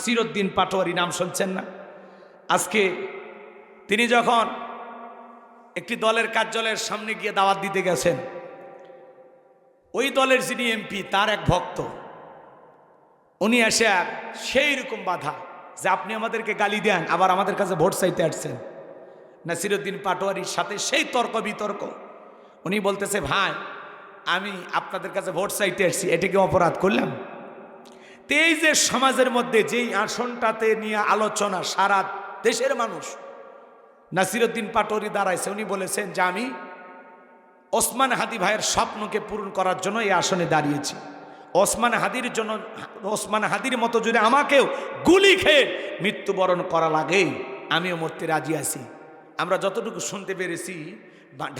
নাসিরউদ্দিন পাটোয়ারি নাম শুনছেন না? আজকে তিনি যখন একটি দলের কার্যালয়ের সামনে গিয়ে দাওয়াত দিতে গেছেন, ওই দলের যিনি এমপি তার এক ভক্ত উনি এসে সেই রকম বাধা যে আপনি আমাদেরকে গালি দেন, আবার আমাদের কাছে ভোট চাইতে আসছেন। নাসিরউদ্দিন পাটোয়ারির সাথে সেই তর্ক বিতর্ক। উনি বলতেছে, ভাই আমি আপনাদের কাছে ভোট চাইতে আসছি, এটা কি অপরাধ করলাম? তো এই যে সমাজের মধ্যে যেই আসনটাতে নিয়ে আলোচনা, সারা দেশের মানুষ, নাসিরউদ্দিন পাটোয়ারি দাঁড়াইছে, উনি বলেছেন যে আমি ওসমান হাদি ভাইয়ের স্বপ্নকে পূরণ করার জন্য এই আসনে দাঁড়িয়েছি। ওসমান হাদির মতো যদি আমাকেও গুলি খেয়ে মৃত্যুবরণ করা লাগে, আমিও মরতে রাজি আছি। আমরা যতটুকু শুনতে পেরেছি,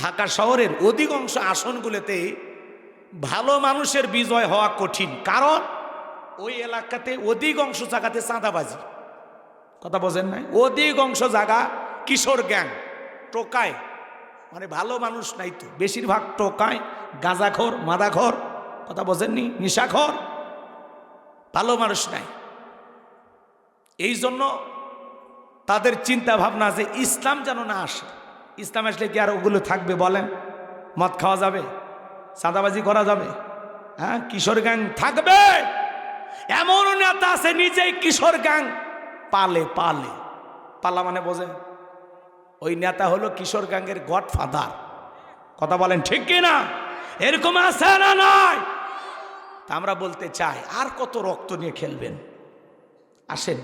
ঢাকা শহরের অধিকাংশ আসনগুলোতে ভালো মানুষের বিজয় হওয়া কঠিন, কারণ ওই এলাকাতে অধিকাংশ জায়গাতে চাঁদাবাজি। কথা বোঝেন নাই? অধিকাংশ জায়গা কিশোর গ্যাং, টোকায়, মানে ভালো মানুষ নাই তো, বেশিরভাগ টোকায়, গাঁজাখোর, মাদাখোর, কথা বোঝেননি, নিশাখোর, ভালো মানুষ নাই। এই জন্য তাদের চিন্তা ভাবনা যে ইসলাম যেন না আসে। ইসলাম আসলে কি আর ওগুলো থাকবে বলেন? মদ খাওয়া যাবে, চাঁদাবাজি করা যাবে, হ্যাঁ, কিশোর গ্যাং থাকবে? এমন নেতা আছে নিজেই কিশোর গ্যাং পালে পালা মানে বোঝেন? ওই নেতা হলো কিশোর গ্যাংয়ের গডফাদার। কথা বলেন ঠিক কিনা? এরকম আছে না নয়? তা আমরা বলতে চাই, আর কত রক্ত নিয়ে খেলবেন? আসেন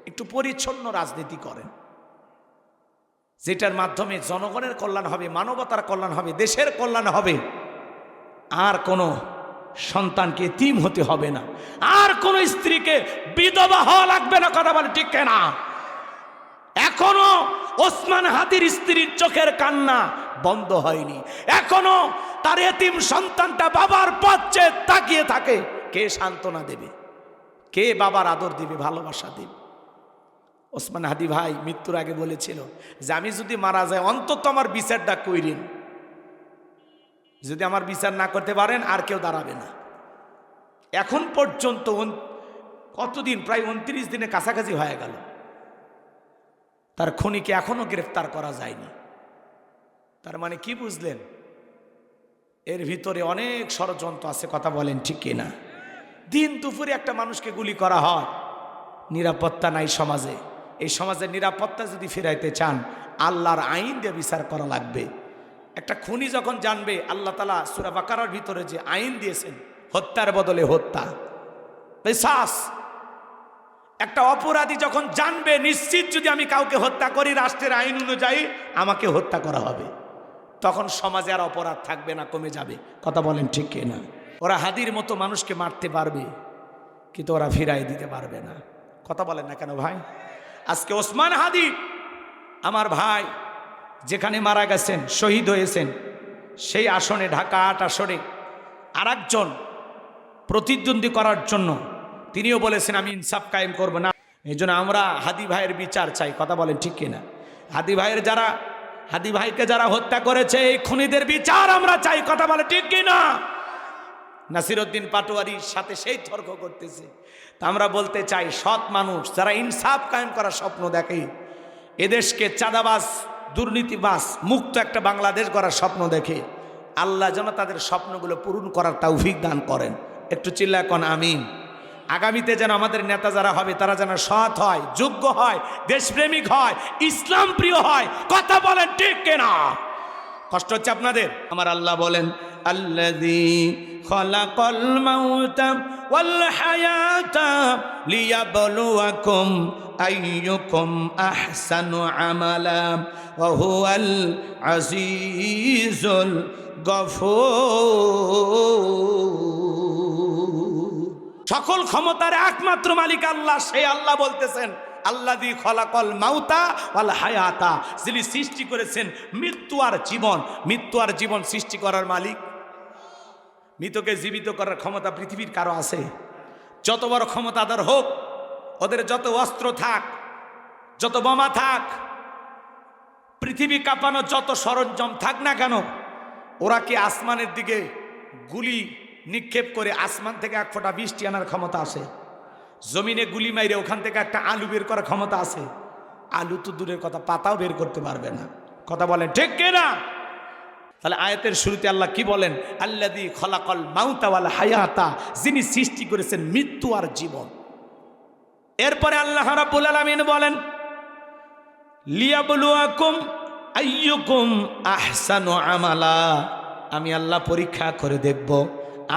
একটু পরিচ্ছন্ন রাজনীতি করেন, যেটার মাধ্যমে জনগণের কল্যাণ হবে, মানবতার কল্যাণ হবে, দেশের কল্যাণ হবে। আর কোনো সন্তানকে এতিম হতে হবে না, আর কোনো স্ত্রীকে বিধবা হওয়া লাগবে না। কথা বলে ঠিক কিনা? এখনো ওসমান হাদির স্ত্রীর চোখের কান্না বন্ধ হয়নি, এখনো তার এতিম সন্তানটা বাবার পথে তাকিয়ে থাকে। কে সান্ত্বনা দেবে? কে বাবার আদর দিবে, ভালোবাসা দিবে? ওসমান হাদি ভাই মৃত্যুর আগে বলেছিল যে আমি যদি মারা যাই অন্তত আমার বিচারটা কইরেন, যদি আমার বিচার না করতে পারেন আর কেউ দাঁড়াবে না। এখন পর্যন্ত কতদিন, প্রায় 29 দিনে কাছাকাছি হয়ে গেল, তার খুনিকে এখনো গ্রেফতার করা যায়নি। তার মানে কি বুঝলেন? এর ভিতরে অনেক ষড়যন্ত্র আছে। কথা বলেন ঠিক কিনা? দিন দুপুরে একটা মানুষকে গুলি করা হয়, নিরাপত্তা নাই সমাজে। এই সমাজের নিরাপত্তা যদি ফিরাইতে চান, আল্লাহর আইন দিয়ে বিচার করা লাগবে। একটা খুনি যখন জানবে, আল্লাহ তাআলা সূরা বাকারার ভিতরে যে আইন দিয়েছেন, হত্যার বদলে হত্যা, কিসাস। একটা অপরাধী যখন জানবে নিশ্চিত যদি আমি কাউকে হত্যা করি রাষ্ট্রের আইন অনুযায়ী আমাকে হত্যা করা হবে, তখন সমাজে আর অপরাধ থাকবে না, কমে যাবে। কথা বলেন ঠিক কিনা? ওরা হাদির মতো মানুষকে মারতে পারবে, কিন্তু ওরা ফিরাই দিতে পারবে না। কথা বলেন না কেন ভাই? আজকে ওসমান হাদি আমার ভাই যেখানে মারা গেছেন, শহীদ হয়েছেন, সেই আসনে, ঢাকা ৮ আসনে আরেকজন প্রতিদ্বন্দ্বী করার জন্য তিনিও বলেছেন আমি ইনসাফ কায়েম করব না। এই জন্য আমরা হাদি ভাইয়ের বিচার চাই। কথা বলেন ঠিক কিনা? হাদি ভাইকে যারা হত্যা করেছে, এই খুনিদের বিচার আমরা চাই। কথা বলে ঠিক কিনা? নাসিরউদ্দিন পাটোয়ারির সাথে সেই তর্ক করতেছে। তা আমরা বলতে চাই, সৎ মানুষ যারা ইনসাফ কায়েম করার স্বপ্ন দেখে, এদেশকে চাঁদাবাজ, দুর্নীতিবাজ মুক্ত একটা বাংলাদেশ গড়ার স্বপ্ন দেখে, আল্লাহ যেন তাদের স্বপ্নগুলো পূরণ করার তৌফিক দান করেন। একটু চিল্লায় কোন আমিন। আগামীতে যেন আমাদের নেতা যারা হবে তারা যেন সৎ হয়, যোগ্য হয়, দেশপ্রেমিক হয়, ইসলাম প্রিয় হয়। কথা বলেন ঠিক কিনা? কষ্ট হচ্ছে আপনাদের? আমার আল্লাহ বলেন, আল্লাযী খালাকাল মাউতা ওয়াল হায়াতা লিয়াবলুয়াকুম আইয়ুকুম আহসানু আমালা ওয়া হুয়াল আজিজুল গফুর। সকল ক্ষমতার একমাত্র মালিক আল্লাহ। সেই আল্লাহ বলতেছেন, আল্লাযী খালাকাল মাউতা ওয়াল হায়াতা, যিনি সৃষ্টি করেছেন মৃত্যু আর জীবন। মৃত্যু আর জীবন সৃষ্টি করার মালিক। মৃতকে জীবিত করার ক্ষমতা পৃথিবীর কারো আছে? যত বড় ক্ষমতাধর হোক, ওদের যত অস্ত্র থাক, যত বোমা থাক, পৃথিবী কাঁপানো যত সরঞ্জাম থাক না কেন, ওরা কি আসমানের দিকে গুলি নিক্ষেপ করে আসমান থেকে এক ফোঁটা বৃষ্টি আনার ক্ষমতা আছে? জমিনে গুলি মাইরে ওখান থেকে একটা আলু বের করার ক্ষমতা আছে? আলু তো দূরের কথা, পাতাও বের করতে পারবে না। কথা বলেন ঠিক কিনা? তাহলে আয়াতের শুরুতে আল্লাহ কি বলেন? আল্লাযী খলাকাল মাউতা ওয়াল হায়াতা, যিনি সৃষ্টি করেছেন মৃত্যু আর জীবন। এরপরে আল্লাহ রাব্বুল আলামিন বলেন লিয়াবলুয়াকুম আইয়ুকুম আহসানু আমালা, আমি আল্লাহ পরীক্ষা করে দেখব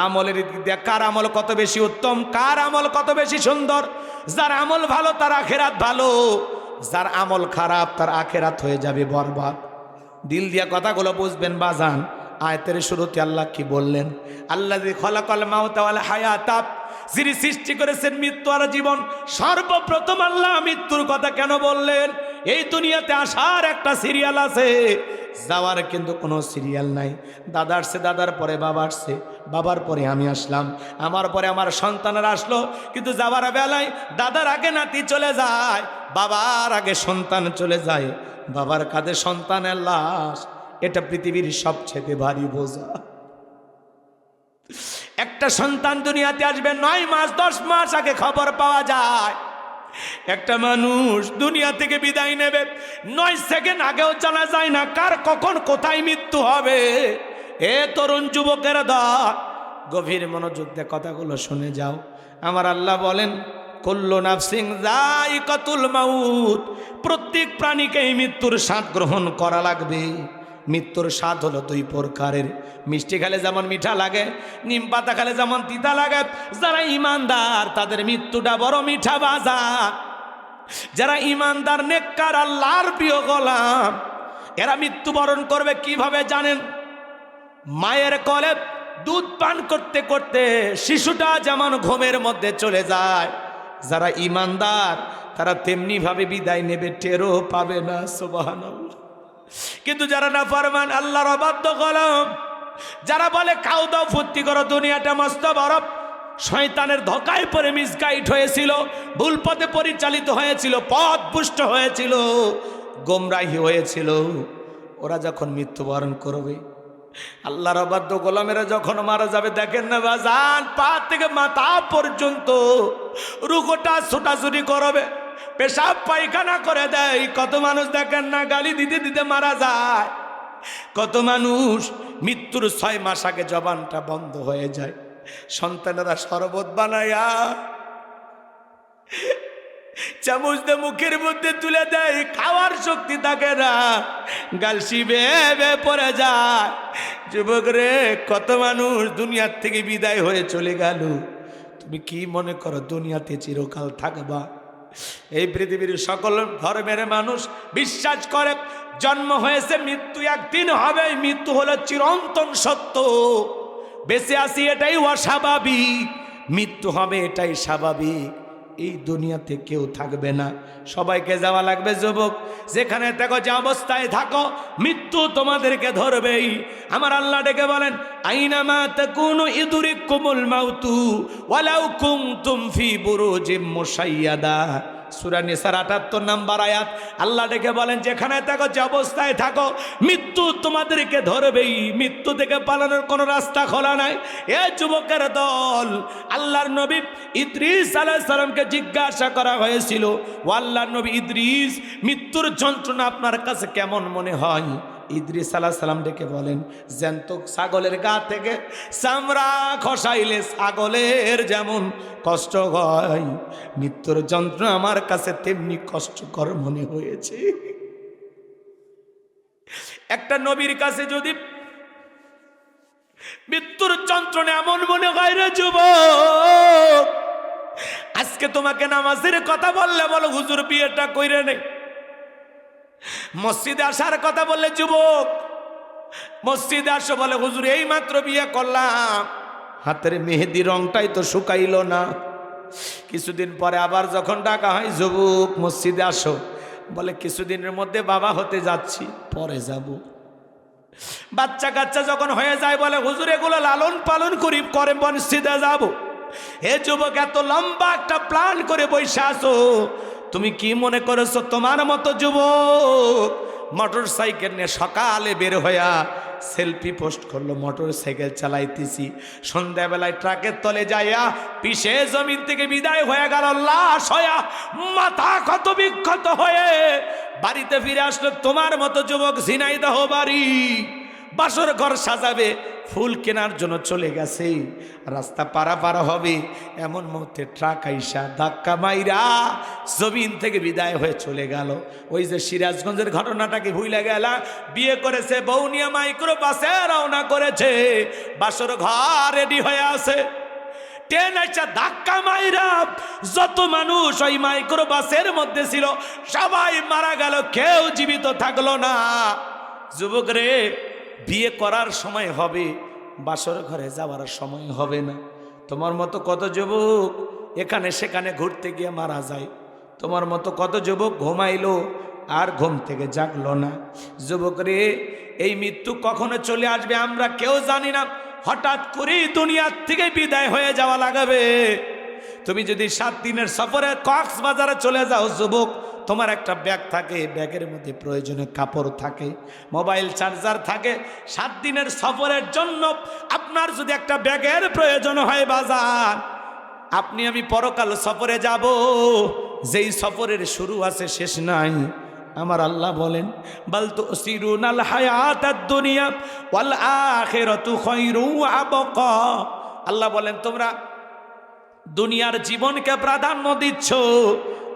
আমলের দিক দিয়ে কার আমল কত বেশি উত্তম, কার আমল কত বেশি সুন্দর। যার আমল ভালো তার আখেরাত ভালো, যার আমল খারাপ তার আখেরাত হয়ে যাবে বরবাদ। দিল দিয়া কথাগুলো বুঝবেন বাজান। আয়াতের শুরুতে আল্লাহ কি বললেন? আল্লাযী খলাকাল মাউতা ওয়াল হায়াতা, যিনি সৃষ্টি করেছেন মৃত্যু আর জীবন। সর্বপ্রথম আল্লাহ মৃত্যুর কথা কেন বললেন? এই দুনিয়াতে আসার একটা সিরিয়াল আছে, যাওয়ার কিন্তু কোনো সিরিয়াল নাই। দাদা আসছে, দাদার পরে বাবা আসছে, বাবার পরে আমি আসলাম, আমার পরে আমার সন্তানরা আসলো। কিন্তু যাওয়ার বেলায় দাদার আগে নাতি চলে যায়, বাবার আগে সন্তান চলে যায়, বাবার কাঁধে সন্তানের লাশ। এটা পৃথিবীর সবচেয়ে ভারী বোঝা। একটা সন্তান দুনিয়াতে আসবে 9 মাস 10 মাস আগে খবর পাওয়া যায়। একটা মানুষ দুনিয়া থেকে বিদায় নেবে 9 সেকেন্ড আগেও জানা যায় না কার কখন কোথায় মৃত্যু হবে। এ তরুণ যুবকের দল, গভীর মনোযোগ দিয়ে কথাগুলো শুনে যাও। আমার আল্লাহ বলেন কুল্লু নাফসিন যায়িকাতুল মাউত, প্রত্যেক প্রাণীকে এই মৃত্যুর স্বাদ গ্রহণ করা লাগবে। মৃত্যুর স্বাদ হলো 2 প্রকারের। মিষ্টি খেলে যেমন মিঠা লাগে, নিম পাতা খেলে যেমন তিতা লাগে। যারা ইমানদার তাদের মৃত্যুটা বড় মিঠা বাজার। যারা ইমানদার নেককার আল্লাহর প্রিয় গোলাম, এরা মৃত্যুবরণ করবে কিভাবে জানেন? মায়ের কোলে দুধ পান করতে করতে শিশুটা যেমন ঘুমের মধ্যে চলে যায়, যারা ইমানদার তারা তেমনি ভাবে বিদায় নেবে, টেরও পাবে না। সুবহানাল্লাহ। কিন্তু যারা নাফরমান, আল্লাহর অবাধ্য গোলাম, যারা বলে খাও দাও ফুর্তি করো, দুনিয়াটা মস্ত বড়, শয়তানের ধোকায় পড়ে মিসগাইড হয়েছিল, ভুল পথে পরিচালিত হয়েছিল, পথভ্রষ্ট হয়েছিল, গোমরাহি হয়েছিল, ওরা যখন মৃত্যুবরণ করবে, আল্লাহর অবাধ্য গোলামেরা যখন মারা যাবে, দেখেন না বাজান, পা থেকে মাথা পর্যন্ত রুগোটা ছোটাছুটি করবে, পেশাব পায়খানা করে দেয়। কত মানুষ দেখেন না গালি দিতে দিতে মারা যায়। কত মানুষ মৃত্যুর 6 মাস আগে জবানটা বন্ধ হয়ে যায়। সন্তানেরা শরবত বানায়া চামচ দিয়ে মুখের মধ্যে তুলে দেয়, খাওয়ার শক্তি থাকে না, গাল শিবে পড়ে যায়। যুবক রে, কত মানুষ দুনিয়ার থেকে বিদায় হয়ে চলে গেল। তুমি কি মনে করো দুনিয়াতে চিরকাল থাকবা? এই পৃথিবীর সকল ধর্মের মানুষ বিশ্বাস করে জন্ম হয়েছে, মৃত্যু একদিন হবে, মৃত্যু হলো চিরন্তন সত্য। বেঁচে আছি এটাই অস্বাভাবিক, মৃত্যু হবে এটাই স্বাভাবিক। এই দুনিয়াতে কেউ থাকবে না, সবাইকে যাওয়া লাগবে। যুবক, যেখানে থাকো, যে অবস্থায় থাকো, মৃত্যু তোমাদেরকে ধরবেই। আমার আল্লাহ ডেকে বলেন আইনামা তাকুনু ইদরিকুমুল মাউতু ওয়ালাউ কুনতুম ফি বুরুজিম মুশাইয়াদা। সূরা নিসার ৭৮ নম্বর আয়াত। আল্লাহ ডেকে বলেন যেখানে থাকো, যে অবস্থায় থাকো, মৃত্যু তোমাদেরকে ধরবেই। মৃত্যু থেকে পালানোর কোনো রাস্তা খোলা নাই। এ যুবকের দল, আল্লাহর নবী ইদ্রিস আলাইহিস সালামকে জিজ্ঞাসা করা হয়েছিল, ও আল্লাহর নবী ইদ্রিস, মৃত্যুর যন্ত্রণা আপনার কাছে কেমন মনে হয়? ইদ্রিস আলাইহিস সালাম ডেকে বলেন, জ্যান্ত ছাগলের গা থেকে চামড়া খসাইলে ছাগলের যেমন কষ্ট হয়, মৃত্যুর যন্ত্রণা আমার কাছে তেমনি কষ্টকর মনে হয়েছে। একটা নবীর কাছে যদি মৃত্যুর যন্ত্রণা এমন মনে হয় রে যুবক, আজকে তোমাকে নামাজের কথা বললে বলো হুজুর বিয়েটা কইরে নেই। মসজিদে আসার কথা বললে যুবক মসজিদে আসো, বলে হুজুর এই মাত্র বিয়ে করলাম, হাতের মেহেদি রংটাই তো শুকাইল না। কিছুদিন পরে আবার যখন ডাকা হয়, যুবক মসজিদে আসো, বলে কিছুদিনের মধ্যে বাবা হতে যাচ্ছি, পরে যাব। বাচ্চা কাচ্চা যখন হয়ে যায়, বলে হুজুর এগুলো লালন পালন করি, করে মসজিদে যাব। হে যুবক, এত লম্বা একটা প্ল্যান করে বসে আসো, তুমি কি মনে করেছো তোমার মতো যুবক মোটর সাইকেল নিয়ে সকালে বের হইয়া সেলফি পোস্ট করলো, মোটর সাইকেল চালাইতেছি, সন্ধ্যাবেলায় ট্রাকের তলে যাইয়া পিছে জমিন থেকে বিদায় হয়ে গেল লাশ হইয়া, মাথা ক্ষত বিক্ষত হয়ে বাড়িতে ফিরে আসলো। তোমার মতো যুবক ঝিনাইদহ বাড়ি বাসর ঘর সাজাবে, ফুল কেনার জন্য চলে গেছে, রাস্তা পারাপার হবে, এমন মুহূর্তে ট্রাক আইসা ধাক্কা মাইরা জমিন থেকে বিদায় হয়ে চলে গেল। ওই যে সিরাজগঞ্জের ঘটনাটাকে ভুলে গেলা, বিয়ে করেছে, বউ নিয়ে মাইক্রো বাসে রওনা করেছে, বাসর ঘর রেডি হয়ে আছে, ট্রেন আইসা ধাক্কা মাইরা যত মানুষ ওই মাইক্রো বাসের মধ্যে ছিল সবাই মারা গেল, কেউ জীবিত থাকলো না। যুবক রে, বিয়ে করার সময় হবে, বাসর ঘরে যাওয়ার সময় হবে না। তোমার মতো কত যুবক এখানে সেখানে ঘুরতে গিয়ে মারা যায়, তোমার মতো কত যুবক ঘুমাইলো আর ঘুম থেকে জাগলো না। যুবক রে, এই মৃত্যু কখনো চলে আসবে আমরা কেউ জানি না, হঠাৎ করেই দুনিয়ার থেকে বিদায় হয়ে যাওয়া লাগবে। তুমি যদি 7 দিনের সফরে কক্সবাজারে চলে যাও যুবক, তোমার একটা ব্যাগ থাকে, ব্যাগের মধ্যে প্রয়োজনীয় কাপড় থাকে, মোবাইল চার্জার থাকে। 7 দিনের সফরের জন্য আপনার যদি একটা ব্যাগের প্রয়োজন হয় বাজার, আপনি আমি পরকাল সফরে যাব, যেই সফরের শুরু আছে শেষ নাই। আমার আল্লাহ বলেন, বাল তুসিরুনাল হায়াতাদ দুনিয়া ওয়াল আখিরাতু খায়রু ওয়া আবকা। আল্লাহ বলেন তোমরা দুনিয়ার জীবনকে প্রাধান্য দিচ্ছ,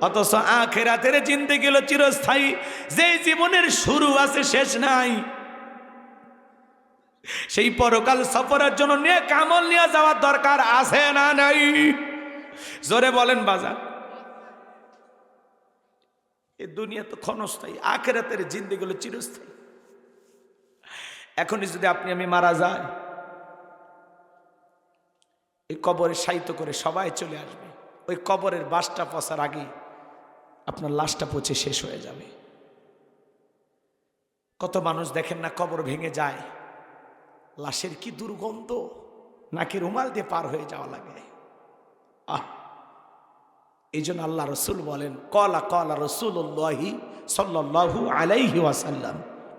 অথচ আখিরাতের জিন্দেগি হলো চিরস্থায়ী, যেই জীবনের শুরু আছে শেষ নাই। সেই পরকাল সফরের জন্য নেক আমল নিয়ে যাওয়ার দরকার আছে না নাই? জোরে বলেন বাজার। এই দুনিয়া তো ক্ষণস্থায়ী, আখিরাতের জিন্দেগি হলো চিরস্থায়ী। এখনই যদি আপনি আমি মারা যাই, এই কবরে সাইতো করে সবাই চলে আসবে, ওই কবরের বাসটা পচার আগে আপনার লাশটা পচে শেষ হয়ে যাবে। কত মানুষ দেখেন না কবর ভেঙে যায়, লাশের কি দুর্গন্ধ, নাকি রুমাল দিয়ে পার হয়ে যাওয়া লাগে। এই জন্য আল্লাহ রসুল বলেন, কলা কলা রসুল্লাহি সাল্লাল্লাহু আলাইহি ওয়াসাল্লাম,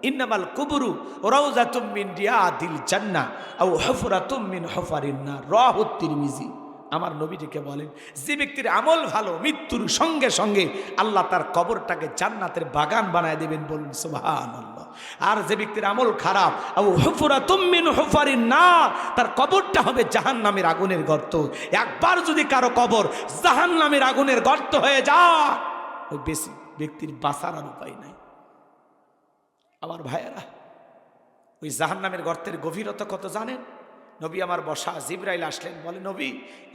ইন্নামাল কুবরু রাউযাতুম মিন রিয়াদিল জান্নাহ আও হুফরাতুম মিন হুফারিন নার, রাওয়াহু তিরমিজি। আমার নবীজিকে বলেন, যে ব্যক্তির আমল ভালো, মৃত্যুর সঙ্গে সঙ্গে আল্লাহ তার কবরটাকে জান্নাতের বাগান বানায় দেবেন, বলুন সুবহানাল্লাহ। আর যে ব্যক্তির আমল খারাপ, আও হুফরাতুম মিন হুফারিন নার, তার কবরটা হবে জাহান্নামের আগুনের গর্ত। একবার যদি কারো কবর জাহান্নামের আগুনের গর্ত হয়ে যায়, ওই বেশি ব্যক্তির বাঁচার আর উপায় নাই। আমার ভাইয়েরা, ওই জাহান্নামের গর্তের গভীরতা কত জানেন? নবী আমার বসা, জিবরাইল আসলেন, বলে নবী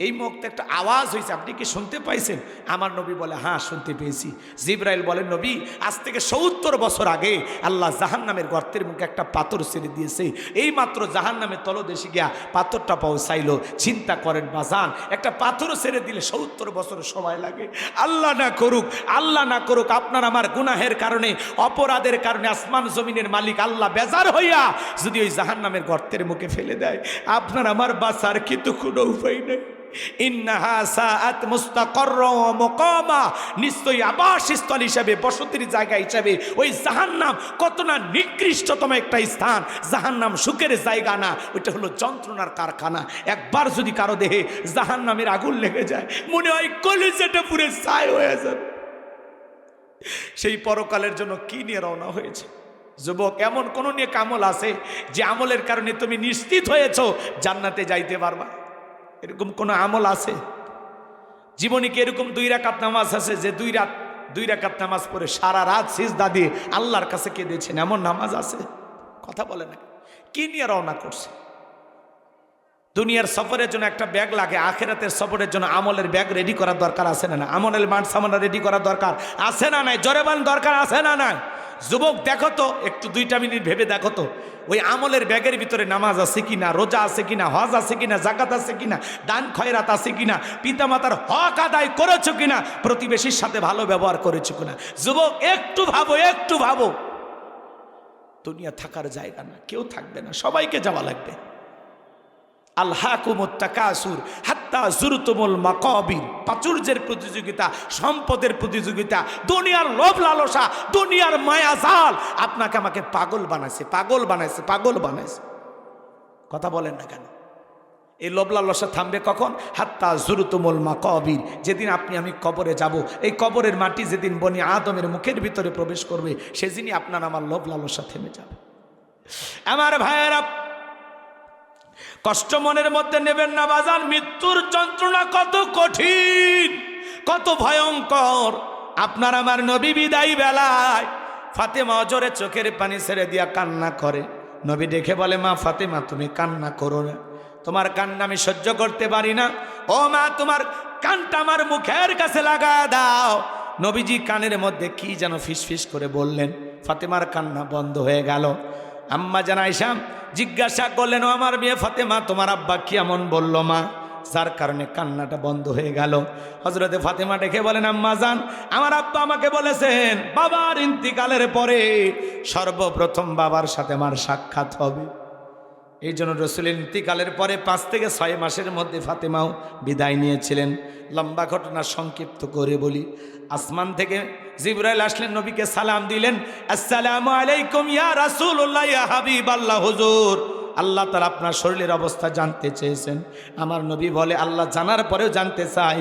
এই মুহূর্তে একটা আওয়াজ হয়েছে, আপনি কি শুনতে পাইছেন? আমার নবী বলে হ্যাঁ শুনতে পেয়েছি। জিবরাইল বলেন, নবী আজ থেকে 70 বছর আগে আল্লাহ জাহান্নামের গর্তের মুখে একটা পাথর ছেড়ে দিয়েছে, এই মাত্র জাহান্নামের তলদেশে গিয়া পাথরটা পৌঁছাইলো। চিন্তা করেন বাজান, একটা পাথর ছেড়ে দিলে 70 বছর সময় লাগে। আল্লাহ না করুক, আল্লাহ না করুক, আপনার আমার গুনাহের কারণে, অপরাধের কারণে আসমান জমিনের মালিক আল্লাহ বেজার হইয়া যদি ওই জাহান্নামের গর্তের মুখে ফেলে দেয়, আপনার আমার বাঁচার কিন্তু কোনো উপায় নেই। ইন্নাহা সাআত মুস্তাকাররা ওয়া মুকামা, নিশ্চয়ই আবাসস্থল হিসাবে, বসতির জায়গা হিসাবে ওই জাহান্নাম কত না নিকৃষ্টতম একটা স্থান। জাহান্নাম সুখের জায়গা না, ওইটা হলো যন্ত্রণার কারখানা। একবার যদি কারো দেহে জাহান্নামের আগুন লেগে যায়, মনে হয় কলিজাটা পুরো ছাই হয়ে যাবে। সেই পরকালের জন্য কি নিয়ে রওনা হয়েছে? যুবক, এমন কোন নিয়ে আমল আছে যে আমলের কারণে তুমি নিশ্চিত হয়েছ জান্নাতে যাইতে পারবা? এরকম কোন আমল আছে? জীবনে কি এরকম 2 রাকাত নামাজ আছে যে 2 রাকাত নামাজ পড়ে সারা রাত সিজদা দিয়ে আল্লাহর কাছে কেঁদেছেন? এমন নামাজ আছে? কথা বলে না। কি নিয়ে রওনা করছে? দুনিয়ার সফরের জন্য একটা ব্যাগ লাগে, আখিরাতের সফরের জন্য আমলের ব্যাগ রেডি করার দরকার আছে না? আমলের মাঠ সামানা রেডি করার দরকার আছে না নাই? জোরে বলেন, দরকার আছে না নাই? যুবক দেখো তো, একটু 2টা মিনিট ভেবে দেখো তো, ওই আমলের ব্যাগের ভিতরে নামাজ আছে কিনা, রোজা আছে কিনা, হজ আছে কিনা, জাকাত আছে কিনা, দান খয়রাত আছে কিনা, পিতামাতার হক আদায় করেছো কিনা, প্রতিবেশীর সাথে ভালো ব্যবহার করেছো কিনা। যুবক একটু ভাবো, একটু ভাবো। দুনিয়া থাকার জায়গা না, কেউ থাকবে না, সবাইকে যাওয়া লাগবে। আলহাকুমুত তাকাসুর হাত্তা জুরতুমুল মাকাবির। প্রাচুর্যের প্রতিযোগিতা, সম্পদের প্রতিযোগিতা, দুনিয়ার লোভ লালসা, দুনিয়ার মায়াজাল আপনাকে আমাকে পাগল বানাইছে, পাগল বানাইছে, পাগল বানাইছে। কথা বলেন না কেন? এই লোভ লালসা থামবে কখন? হাত্তা জুরতুমুল মাকাবির, যেদিন আপনি আমি কবরে যাব, এই কবরের মাটি যেদিন বনি আদমের মুখের ভিতরে প্রবেশ করবে, সেদিনই আপনার আমার লোভ লালসা থেমে যাবে। আমার ভাইয়েরা, কষ্ট মনের মধ্যে নেবেন না বাজান। মৃত্যুর যন্ত্রণা কত কঠিন, কত ভয়ঙ্কর। আপনার আমার নবী বিদায় বেলায় ফাতেমা অজরে চোখের পানি ছেড়ে দিয়া কান্না করে। নবী দেখে বলে, মা ফাতেমা তুমি কান্না করো না, তোমার কান্না আমি সহ্য করতে পারি না। ও মা, তোমার কানটা আমার মুখের কাছে লাগা দাও। নবীজি কানের মধ্যে কি যেন ফিসফিস করে বললেন, ফাতেমার কান্না বন্ধ হয়ে গেল। আম্মা জান আয়েশা জিজ্ঞাসা করলেন, ও আমার মেয়ে ফাতেমা, তোমার আব্বা কি এমন বললো মা, যার কারণে কান্নাটা বন্ধ হয়ে গেল? হযরতে ফাতেমা ডেকে বলেন, আম্মা জান, আমার আব্বা আমাকে বলেছেন বাবার ইন্তিকালের পরে সর্বপ্রথম বাবার সাথে আমার সাক্ষাৎ হবে। এই জন্য রসুলের ইন্তিকালের পরে 5 থেকে 6 মাসের মধ্যে ফাতেমাও বিদায় নিয়েছিলেন। লম্বা ঘটনা সংক্ষিপ্ত করে বলি। আসমান থেকে জিবরাইল আসলেন, নবীকে সালাম দিলেন, আসসালামু আলাইকুম ইয়া রাসূলুল্লাহ ইয়া হাবিবাল্লাহ। হুজুর, আল্লাহ তাআলা আপনার শরীরের অবস্থা জানতে চেয়েছেন। আমার নবী বলে, আল্লাহ জানার পরেও জানতে চাই,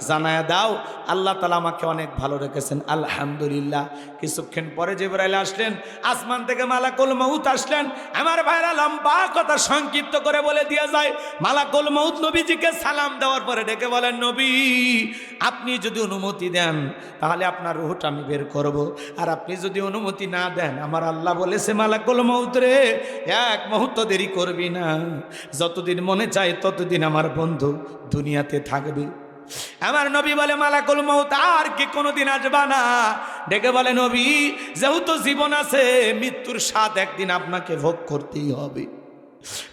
জানায়া দাও, আল্লাহ তাআলা আমাকে অনেক ভালো রেখেছেন, আলহামদুলিল্লাহ। কিছুক্ষণ পরে জিবরাইল আসলেন, আসমান থেকে মালাকুল মউত আসলেন। আমার ভাইরা, লম্বা কথা সংক্ষিপ্ত করে বলে দিয়া যায়, মালাকুল মউত নবীজিকে সালাম দেওয়ার পরে ডেকে বলেন, নবী আপনি যদি অনুমতি দেন তাহলে আপনার রূহটা আমি বের করব, আর আপনি যদি অনুমতি না দেন, আমার আল্লাহ বলেছে মালাকুল মউত রে, এক মুহূর্ত দেরি করবি না, যতদিন মনে চায় ততদিন আমার বন্ধু দুনিয়াতে থাকবে। আমার নবী বলে, মালাকুল মউত আর কি কোনোদিন আসবা না? ডেকে বলে, নবী যেহেতু জীবন আছে, মৃত্যুর স্বাদ একদিন আপনাকে ভোগ করতেই হবে।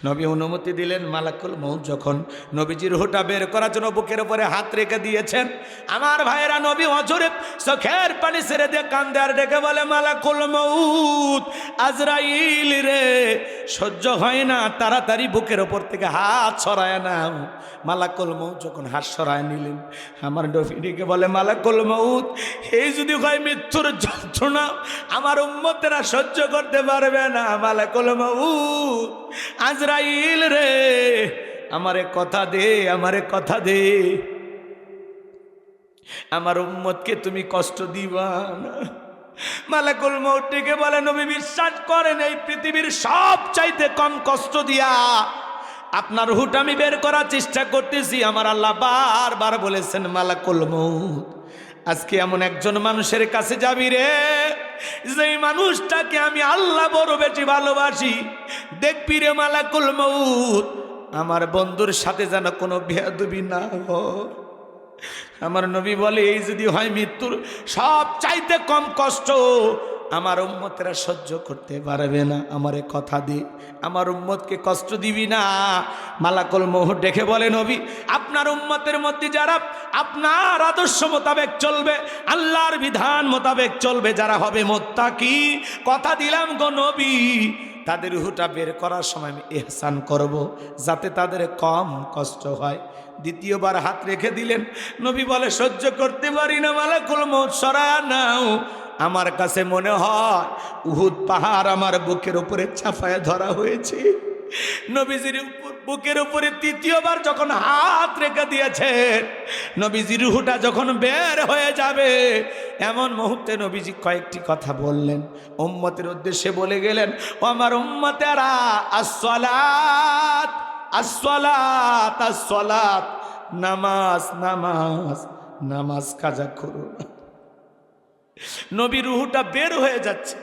নবী অনুমতি দিলেন। মালাকুল মউত যখন নবীজির রূহটা বের করার জন্য বুকের উপরে হাত রেখে দিয়েছেন, আমার ভাইয়েরা, নবী অঝরে চোখের পানি ছেড়ে দিয়ে কান্দে আর ডেকে বলে, মালাকুল মউত আজরাইল রে, সহ্য হয় না, তাড়াতাড়ি বুকের ওপর থেকে হাত সরায় নাও। মালাকুল মউত যখন হাত সরায় নিলেন, আমার নবী ডেকে বলে, মালাকুল মউত এই যদি হয় মৃত্যুর যন্ত্রণা আমার উম্মতেরা সহ্য করতে পারবে না। মালাকুল মউত আজরাইল রে, আমারে কথা দে, আমারে কথা দে, আমার উম্মতকে তুমি কষ্ট দিবা না। মালাকুল মউত ডেকে বলে, নবী বিশ্বাস করেন, এই পৃথিবীর সব চাইতে কম কষ্ট দিয়া আপনার রূহটা আমি বের করার চেষ্টা করতেছি। আমার আল্লাহ বারবার বলেছেন, মালাকুল মউত আজকে এমন একজন মানুষের কাছে যাবি রে, যেই মানুষটাকে আমি আল্লাহ বড় বেশি ভালোবাসি। দেখবি রে মালাকুল মউত, আমার বন্ধুর সাথে যেন কোনো বেয়াদবি না হয়। আমার নবী বলে, এই যদি হয় মৃত্যুর সব চাইতে কম কষ্ট, আমার উম্মতেরা সহ্য করতে পারবে না। আমারে কথা দি, আমার উম্মতকে কষ্ট দিবি না। মালাকুল মউত ডেকে বলে, নবী আপনার উম্মতের মধ্যে যারা আপনার আদর্শ মোতাবেক চলবে, আল্লাহর বিধান মোতাবেক চলবে, যারা হবে মুত্তাকি, কথা দিলাম গো নবী, তাদের রূহটা বের করার সময় আমি ইহসান করব, যাতে তাদের কম কষ্ট হয়। দ্বিতীয়বার হাত রেখে দিলেন। নবী বলে, সহ্য করতে পারি না, মালাকুল মউত সরায়া নাও। আমার কাছে মনে হয় উহুদ পাহাড় আমার বুকের উপরে চাপায় ধরা হয়েছে। নবীজির বুকের উপরে তৃতীয়বার যখন হাত রেখে দিয়েছেন, নবীজির রূহটা যখন বের হয়ে যাবে, এমন মুহূর্তে নবীজি কয়েকটি কথা বললেন, উম্মতের উদ্দেশ্যে বলে গেলেন, ও আমার উম্মতেরা, আসসালাত আসসালাত আসসালাত, নামাজ নামাজ নামাজ কাজা করো না। নবী রূহটা বের হয়ে যাচ্ছে,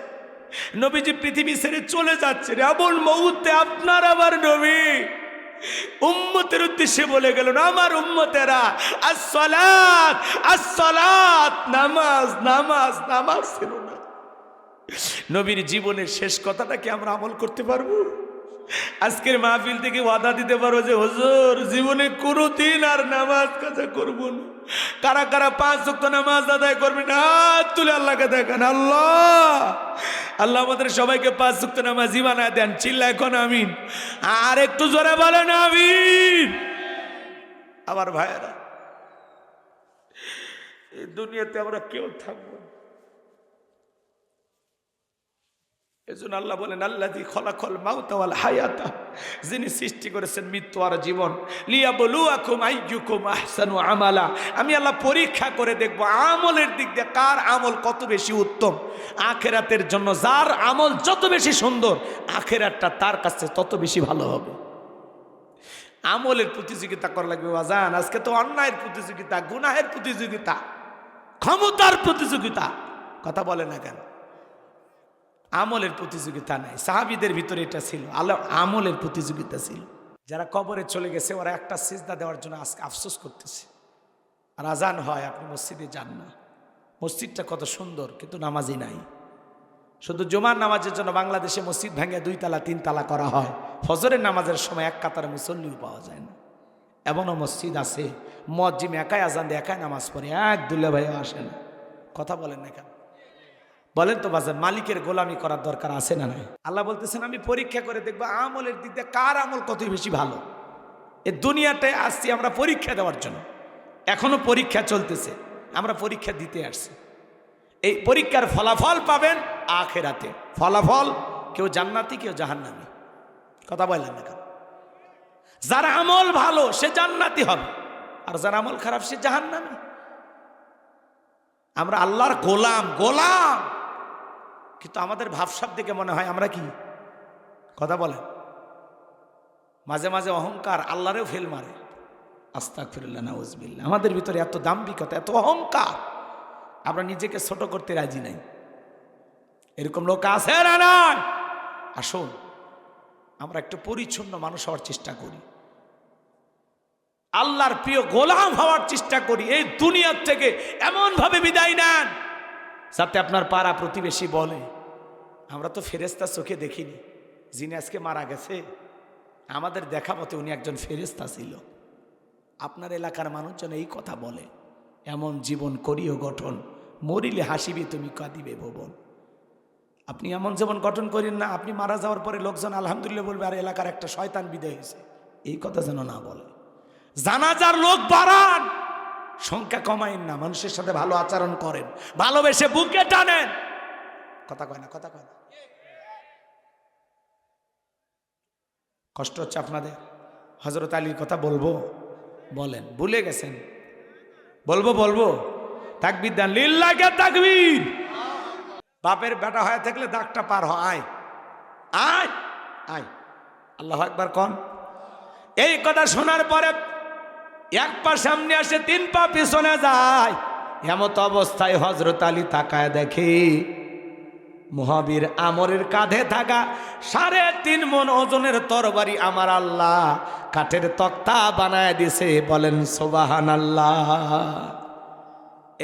নবীজি পৃথিবী ছেড়ে চলে যাচ্ছে। এমন মুহূর্তে আপনার আমার নবী উম্মতের উদ্দেশ্যে বলে গেলেন, আমার উম্মতেরা, আসসালাত আসসালাত, নামাজ নামাজ নামাজ ছিল না। নবীর জীবনের শেষ কথাটা কি আমরা আমল করতে পারবো? আজকের মাহফিল থেকে ওয়াদা দিতে পারো যে হুজুর জীবনে কোনোদিন আর নামাজ কাজা করবো না। কারা কারা 5 ওয়াক্ত নামাজ আদায় করবেন, হাত তুলে আল্লাহকে দেখান। আল্লাহ আল্লাহ আমাদের সবাইকে 5 ওয়াক্ত নামাজি বানায় দেন। চিল্লায় কোন আমিন। আর একটু জোরে বলেন আমিন। আমার ভাইয়েরা, এই দুনিয়াতে আমরা কেউ থাকবো না। এজন্য আল্লাহ বলেন আল্লাযী খলাকাল মাউতা ওয়াল হায়াতা, যিনি সৃষ্টি করেছেন মৃত্যু আর জীবন, লিয়াবলুয়াকুম আইয়ুকুম আহসানু আমালা। আমি আল্লাহ পরীক্ষা করে দেখব আমলের দিক দিয়ে কার আমল কত বেশি উত্তম। আখিরাতের জন্য যার আমল যত বেশি সুন্দর, আখিরাতটা তার কাছে তত বেশি ভালো হবে। আমলের প্রতিযোগিতা করা লাগবে বাজান। আজকে তো অন্যায়ের প্রতিযোগিতা, গুনাহের প্রতিযোগিতা, ক্ষমতার প্রতিযোগিতা। কথা বলে না কেন? আমলের প্রতিযোগিতা নাই। সাহাবীদের ভিতরে এটা ছিল, আমলের প্রতিযোগিতা ছিল। যারা কবরে চলে গেছে ওরা একটা সিজদা দেওয়ার জন্য আজকে আফসোস করতেছে। আর আজান হয়, আপনি মসজিদে যান না। মসজিদটা কত সুন্দর, কিন্তু নামাজি নাই। শুধু জুমার নামাজের জন্য বাংলাদেশে মসজিদ ভেঙে 2 তালা 3 তালা করা হয়। ফজরের নামাজের সময় এক কাতারে মুসল্লিও পাওয়া যায় না। এমনও মসজিদ আছে মুয়াজ্জিম একাই আজান দিয়ে একাই নামাজ পড়ে, এক দুল্লা ভাইও আসে না। কথা বলেন না কেন? বলেন তো বাজার, মালিকের গোলামি করার দরকার আছে না নাই? আল্লাহ বলতেছেন আমি পরীক্ষা করে দেখবো আমলের দিক দিয়ে কার আমল কত বেশি ভালো। এই দুনিয়াটায় আসছি আমরা পরীক্ষা দেওয়ার জন্য, এখনো পরীক্ষা চলতেছে, আমরা পরীক্ষা দিতে আসছি। এই পরীক্ষার ফলাফল পাবেন আখিরাতে। ফলাফল কেউ জান্নাতি কেউ জাহান্নামী। কথা বলেন না কেন? যার আমল ভালো সে জান্নাতি হবে, আর যার আমল খারাপ সে জাহান্নামী। আমরা আল্লাহর গোলাম, কিন্তু আমাদের ভাবসাব দেখে মনে হয় আমরা কি? কথা বলেন। মাঝে মাঝে অহংকার আল্লাহরেও ফেল মারে। আস্তাগফিরুল্লাহ, নাউযুবিল্লাহ। আমাদের ভিতরে এত দাম্ভিকতা, এত অহংকার, আমরা নিজেকে ছোট করতে রাজি নাই। এরকম লোক আছে না? নাই। আসুন আমরা একটু পরিচ্ছন্ন মানুষ হওয়ার চেষ্টা করি, আল্লাহর প্রিয় গোলাম হওয়ার চেষ্টা করি। এই দুনিয়ার থেকে এমন ভাবে বিদায় নেন যাতে আপনার পাড়া প্রতিবেশী বলে আমরা তো ফেরেশতা চোখে দেখিনি, যিনি আজকে মারা গেছে আমাদের দেখা মতে উনি একজন ফেরেশতা ছিল। আপনার এলাকার মানুষজন এই কথা বলে, এমন জীবন করিও গঠন, মরিলে হাসিবি তুমি কাঁদিবে ভুবন। আপনি এমন জীবন গঠন করেন না, আপনি মারা যাওয়ার পরে লোকজন আলহামদুলিল্লাহ বলবে আর এলাকার একটা শয়তান বিদায় হয়েছে, এই কথা যেন না বলে। জানাজার লোক বাড়ান, সংখ্যা কমাইন না, মানুষের সাথে ভালো আচরণ করেন, ভালোবেসে বুকে টানেন। কথা কয় না? কথা কয় না? কষ্ট হচ্ছে আপনাদের? হযরত আলীর কথা বলবো? বলেন। ভুলে গেছেন? বলবো। তাকবীর দেন, লিল্লাহি তাকবীর। বাপের বেটা হয়ে থাকলে দাগটা পার হয়। আয় আল্লাহু আকবার কোন। এই কথা শোনার পরে 1 পা সামনে আসে 3 পা পিছনে যায়। এমত অবস্থায় হযরত আলী তাকায় দেখে মুহাবির আমরের কাঁধে থাকা 3.5 মণ ওজনের তরবারি আমার আল্লাহ কাঠের তক্তা বানায় দিছে। বলেন সুবহানাল্লাহ।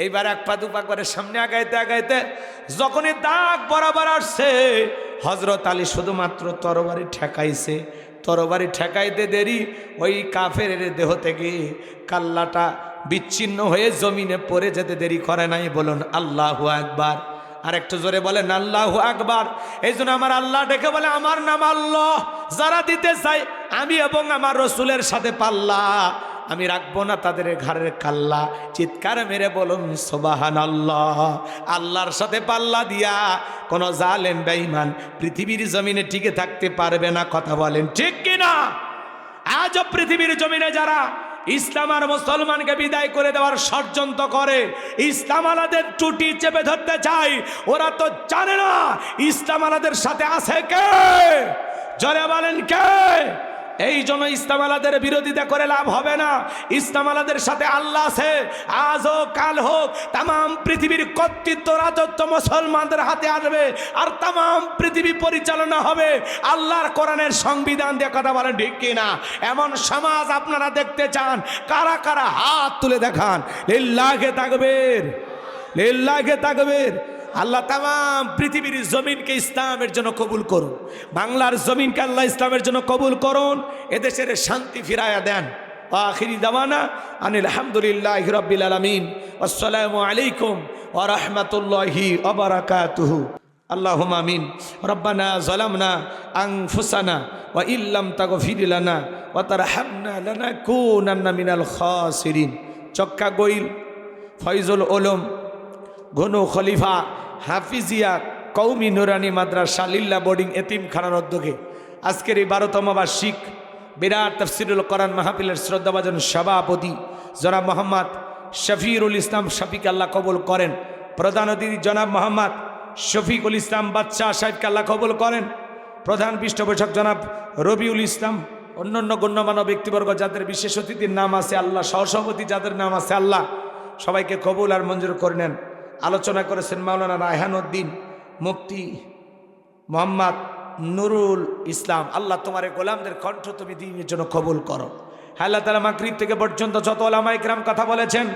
এইবার 1 পা 2 পা করে সামনে আগাইতে যখনই দাগ বরাবর আসছে হযরত আলী শুধুমাত্র তরবারি ঠেকাইছে। তরবারি ঠেকাইতে দেরি ওই কাফেরের দেহ থেকে কাল্লাটা বিচ্ছিন্ন হয়ে জমিনে পড়ে যেতে দেরি করে নাই। বলুন আল্লাহু আকবার। আর একটু জোরে বলেন আল্লাহু আকবার। এই জন্য আমার আল্লাহ ডেকে বলে আমার নাম আল্লাহ, যারা দিতে চাই আমি এবং আমার রসুলের সাথে পাল্লা আমি রাখবো না তাদের ঘাড়ের কাল্লা। চিৎকার মেরে বলুন সুবহানাল্লাহ। আল্লাহর সাথে পাল্লা দিয়া কোন জালেম বেঈমান পৃথিবীর জমিনে টিকে থাকতে পারবে না। কথা বলেন ঠিক কিনা? আজও পৃথিবীর জমিনে যারা ইসলাম আর মুসলমানকে বিদায় করে দেওয়ার ষড়যন্ত্র করে, ইসলাম আলাদের টুটি চেপে ধরতে চায়, ওরা তো জানে না ইসলাম আলাদের সাথে আছে কে। জোরে বলেন কে? এই জন্য ইসলাম আলাদের বিরোধিতা করে লাভ হবে না। ইসলাম আলাদের সাথে আল্লাহ আছে, আজ হোক কাল হোক তাম পৃথিবীর কর্তৃত্ব রাজত্ব মুসলমানদের হাতে আসবে, আর তাম পৃথিবী পরিচালনা হবে আল্লাহর কোরআনের সংবিধান দিয়ে। কথা বলেন ঠিক কিনা? এমন সমাজ আপনারা দেখতে চান? কারা কারা হাত তুলে দেখান। লিল্লাহি তাকবীর, লিল্লাহি তাকবীর। আল্লাহ তামাম পৃথিবীর জমিনকে ইসলামের জন্য কবুল করুন। বাংলার জমিনকে আল্লাহ ইসলামের জন্য কবুল করুন। এদেশের শান্তি ফিরায়া দেন। আখিরি দাওয়ানা আনিল হামদুলিল্লাহি রাব্বিল আলামিন। আসসালামু আলাইকুম ওয়া রাহমাতুল্লাহি ওয়া বারাকাতুহু। আল্লাহুম্মা আমিন। রব্বানা যালামনা আনফুসানা ওয়া ইল্লাম তাগফির লানা ওয়া তারহামনা লানাকুনান্না মিনাল খাসিরিন। চক্কা গোইল ফয়জুল উলুম ঘনু খলিফা হাফিজিয়া কওমি নুরানি মাদ্রাসা লিল্লাহ বোর্ডিং এতিমখানার উদ্যোগে আজকের এই 12তম বার্ষিক বিরাট তাফসিরুল কোরআন মাহফিলের শ্রদ্ধাভাজন সভাপতি জনাব মোহাম্মদ শফিউল ইসলাম শফিক আল্লাহ কবুল করেন। প্রধান অতিথি জনাব মোহাম্মদ শফিকুল ইসলাম বাদশাহ সাহেবকে আল্লাহ কবুল করেন। প্রধান পৃষ্ঠপোষক জনাব রবিউল ইসলাম, অন্যান্য গণ্যমান্য ব্যক্তিবর্গ যাদের বিশেষ অতিথির নাম আছে আল্লাহ, সহসভাপতি যাদের নাম আছে আল্লাহ, সবাইকে কবুল আর মঞ্জুর করে নেন। আলোচনা করেছেন মাওলানা রায়হান উদ্দিন, মুফতি মোহাম্মদ নুরুল ইসলাম। আল্লাহ তোমার গোলামদের কণ্ঠ তুমি দ্বীনের জন্য কবুল করো। আল্লাহ তাআলা মাগরিব থেকে পর্যন্ত যত উলামায়ে কিরাম কথা বলেছেন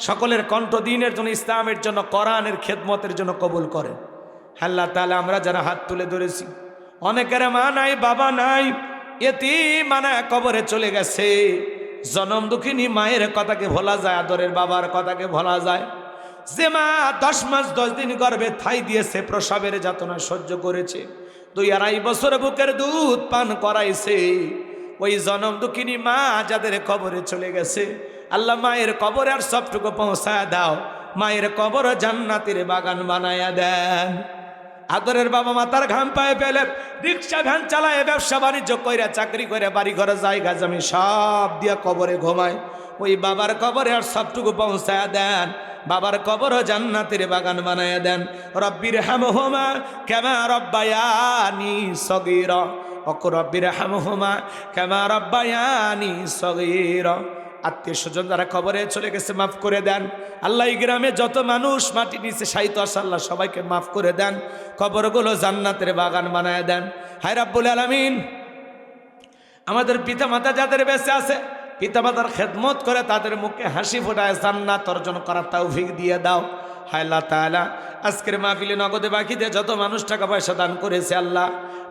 সকলের কণ্ঠ দ্বীনের জন্য, ইসলামের জন্য, কোরআনের খেদমতের জন্য কবুল করেন। আল্লাহ তাআলা আমরা যারা হাত তুলে ধরেছি, অনেকের মা নাই, বাবা নাই, এতিমানা কবরে চলে গেছে। জনম দুঃখিনী মায়ের কথাকে ভোলা যায়, আদরের বাবার কথাকে ভোলা যায়। যে মা 10 মাস 10 দিন গর্ভে ঠাই দিয়েছে, প্রসবের যাতনা সহ্য করেছে, 2-2.5 বছর বুকের দুধ পান করাইছে, ওই জনম দুঃখিনী মা যাদের কবরে চলে গেছে, আল্লাহ মায়ের কবরে আর সবটুকু পৌঁছায় দাও। মায়ের কবর জান্নাতের বাগান বানায়া দেন। আদরের বাবা মাতার ঘাম পায়ে ফেলে রিক্সা ভ্যান চালায়, ব্যবসা বাণিজ্য কইরা, চাকরি করে, বাড়ি ঘরে জায়গা জমি সব দিয়া কবরে ঘুমায়, ওই বাবার কবরে আর সবটুকু পৌঁছায়া দেন। বাবার কবর জান্নাতের বাগান বানায়া দেন। রব্বির হামহুমা কামা রব্বায়ানি সগীরা, ওয়া রব্বির হামহুমা কামা রব্বায়ানি সগীরা। আত্মীয় স্বজন যারা কবরে চলে গেছে মাফ করে দেন। আল্লাহ এই গ্রামে যত মানুষ মাটি নিচে শায়িত আছে আল্লাহ সবাইকে মাফ করে দেন, কবরগুলো জান্নাতের বাগান বানায় দেন। হায় রাব্বুল আলামিন, আমাদের পিতামাতা যাদের বেঁচে আছে, পিতামাতার খেদমত করে তাদের মুখে হাসি ফোটায় জান্নাত অর্জন করার তৌফিক দিয়ে দাও। হায় আল্লাহ তাআলা, আজকের মাহফিলে নগদে বাকিতে যত মানুষ টাকা পয়সা দান করেছে আল্লাহ,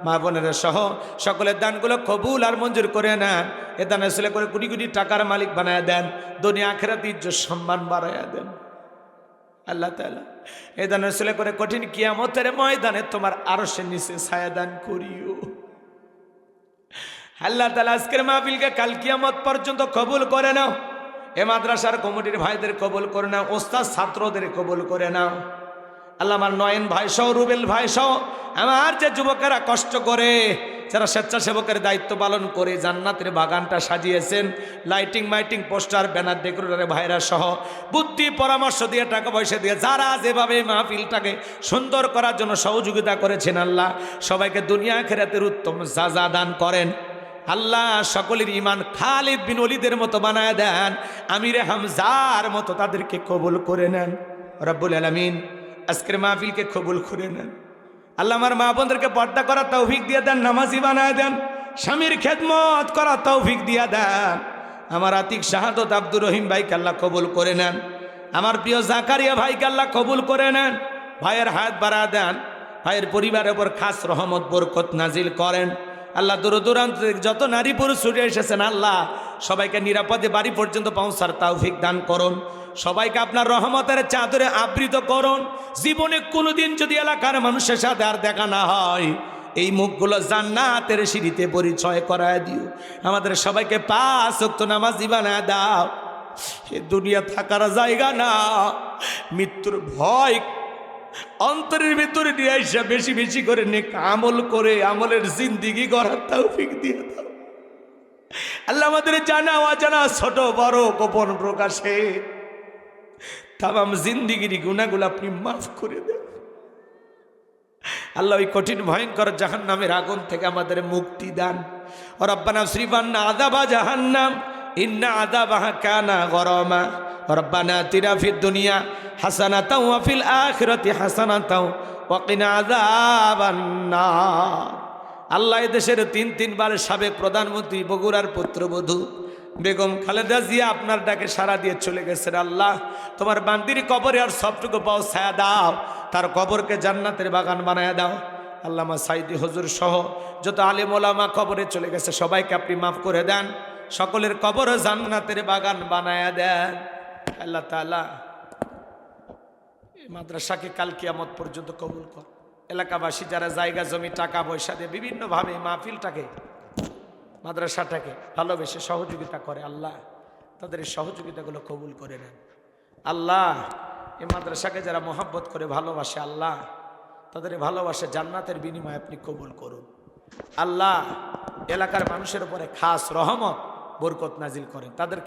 মা বোনেরা সহ সকলের দানগুলো কবুল আর মঞ্জুর করে নেন। এ দান আসলে করে কোটি কোটি টাকার মালিক বানায় দেন, দুনিয়া আখিরাতে ইজ্জত সম্মান বাড়ায়া দেন। আল্লাহ তাআলা এ দান আসলে করে কঠিন কিয়ামতের ময়দানে তোমার আরশের নিচে ছায়া দান করিও। আল্লাহ তাআলা আজকের মাহফিলকে কাল কিয়ামত পর্যন্ত কবুল করে নাও। এ মাদ্রাসার কমিটির ভাইদের কবুল করে নাও, ওস্তাদ ছাত্রদের কবুল করে নাও। আল্লাহ আমার নয়ন ভাই সহ, রুবেল ভাই সহ আমার যে যুবকেরা কষ্ট করে, যারা স্বেচ্ছাসেবকের দায়িত্ব পালন করে জান্নাতের বাগানটা সাজিয়েছেন, লাইটিং মাইটিং পোস্টার ব্যানার ডেকোরেটরের ভাইরা সহ বুদ্ধি পরামর্শ দিয়ে, টাকা পয়সা দিয়ে যারা যেভাবে মাহফিলটাকে সুন্দর করার জন্য সহযোগিতা করেছেন আল্লাহ সবাইকে দুনিয়া আখিরাতের উত্তম জাযা দান করেন। আল্লাহ সকলের ইমান খালিদ বিন ওলীদের মতো বানায় দেন, আমিরে হামজার মতো তাদেরকে কবুল করে নেন। রব্বুল আলামিন আজকের মাহফিলকে কবুল করে নেন। আল্লাহ আমার মা বোনদেরকে পর্দা করার তৌফিক দিয়ে দেন, নামাজি বানায় দেন, স্বামীর খেদমত করার তৌফিক দিয়ে দেন। আমার আতিক শাহাদত আব্দুর রহিম ভাইকে আল্লাহ কবুল করে নেন। আমার প্রিয় জাকারিয়া ভাইকে আল্লাহ কবুল করে নেন। ভাইয়ের হাত বাড়া দেন, ভাইয়ের পরিবারের উপর খাস রহমত বরকত নাজিল করেন। আল্লাহ দূর দূরান্ত থেকে যত নারী পুরুষ ছুটে এসেছেন আল্লাহ সবাইকে নিরাপদে বাড়ি পর্যন্ত পৌঁছার তৌফিক দান করুন। সবাইকে আপনার রহমতের চাদরে আবৃত করুন। জীবনে কোনোদিন যদি এলাকার মানুষের সাথে আর দেখা না হয়, এই মুখগুলো জান্নাতের সিঁড়িতে পরিচয় করায় দিও। আমাদের সবাইকে 5 ওয়াক্ত নামাজি বানায় দাও। এ দুনিয়া থাকার জায়গা না, মৃত্যুর ভয় অন্তরের ভিতরে নিয়ে আইসা বেশি বেশি করে নেক আমল করে আমলের জিন্দিগি গড়ার তৌফিক দিয়ে দাও। আল্লাহ আমাদের জানা অজানা ছোট বড় গোপন প্রকাশে তামাম জিন্দিগির গুনাহগুলো আপনি মাফ করে দেন। আল্লাহ ওই কঠিন ভয়ঙ্কর জাহান্নামের আগুন থেকে আমাদের মুক্তি দান। রব্বানা শ্রীবান্না আযাবা জাহান্নাম ইন্না আযাবাহা কানা গরামা। রব্বানা আতিনা ফিদ দুনিয়া হাসানাতাও ওয়া ফিল আখিরাতি হাসানাতাও ওয়া কিনা আযাবান নার। আল্লাহ দেশের 3 বার সাবেক প্রধানমন্ত্রী বগুড়ার পুত্রবধূ বেগম খালেদা জিয়া আপনার ডাকে সাড়া দিয়ে চলে গেছেন। আল্লাহ তোমার বান্দির কবরে আর সবটুকু পৌঁছায়া দাও, তার কবরকে জান্নাতের বাগান বানায়া দাও। আল্লামা সাইদি হুজুর সহ যত আলেম ওলামা কবরে চলে গেছে সবাইকে আপনি মাফ করে দেন, সকলের কবর জান্নাতের বাগান বানায়া দেন। আল্লাহ তাআলা এই মাদ্রাসাকে কাল কিয়ামত পর্যন্ত কবুল কর। এলাকাবাসী যারা জায়গা জমি টাকা পয়সা দিয়ে বিভিন্নভাবে মাহফিলটাকে মাদ্রাসাটাকে ভালোবেসে সহযোগিতা করে, আল্লাহ তাদের এই সহযোগিতাগুলো কবুল করে নেন। আল্লাহ এই মাদ্রাসাকে যারা মহব্বত করে ভালোবাসে, আল্লাহ তাদের এই ভালোবাসে জান্নাতের বিনিময়ে আপনি কবুল করুন। আল্লাহ এলাকার মানুষের উপরে খাস রহমত বরকত নাজিল করেন, তাদের